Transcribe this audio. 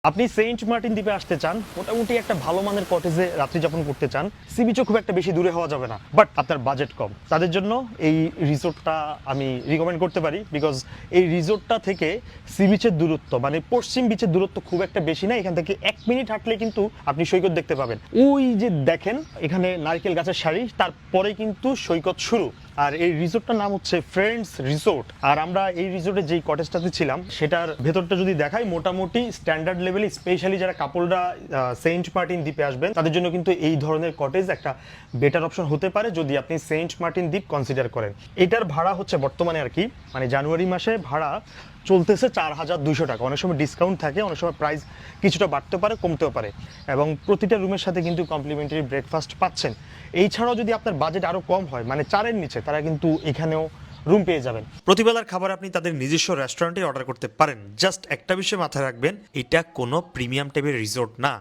আপনি Saint Martin দ্বীপে আসতে চান, মোটামুটি একটা ভালো মানের কটেজে রাত্রি যাপন করতে চান, সি বিচও খুব একটা বেশি দূরে হওয়া যাবে না, বাট আপনার বাজেট কম, তাদের জন্য এই রিসোর্টটা আমি রিকমেন্ড করতে পারি। বিকজ এই রিসোর্টটা থেকে সি বিচের দূরত্ব, মানে পশ্চিম বিচের দূরত্ব খুব একটা বেশি না। এখান থেকে 1 মিনিট হাঁটলে কিন্তু আপনি সৈকত দেখতে পাবেন। ওই যে দেখেন এখানে নারকেল গাছের সারি, তারপরে কিন্তু সৈকত শুরু। আর এই রিসোর্টটার নাম হচ্ছে ফ্রেন্ডস রিসোর্ট। আর আমরা এই রিসোর্টে যেই কটেজটাতে ছিলাম সেটার ভেতরটা যদি দেখাই, মোটামুটি স্ট্যান্ডার্ড লেভেলে, স্পেশালি যারা কাপলরা সেন্ট মার্টিন দ্বীপে আসবেন তাদের জন্য কিন্তু এই ধরনের কটেজ একটা বেটার অপশন হতে পারে যদি আপনি সেন্ট মার্টিন দ্বীপ কনসিডার করেন। এটার ভাড়া হচ্ছে বর্তমানে আর কি, মানে জানুয়ারি মাসে ভাড়া চলতেছে 4,200 টাকা। অনেক সময় ডিসকাউন্ট থাকে, অনেক সময় প্রাইস কিছুটা বাড়তে পারে, কমতেও পারে, এবং প্রতিটা রুমের সাথে কিন্তু কমপ্লিমেন্টারি ব্রেকফাস্ট পাচ্ছেন। এই ছাড়াও যদি আপনার বাজেট আরও কম হয়, মানে 4-এর নিচে, তারা কিন্তু এখানেও রুম পেয়ে যাবেন। প্রতিবেলার খাবার আপনি তাদের নিজস্ব রেস্টুরেন্টে অর্ডার করতে পারেন। জাস্ট একটা বিষয় মাথায় রাখবেন, এটা কোনো প্রিমিয়াম টাইপের রিসোর্ট না।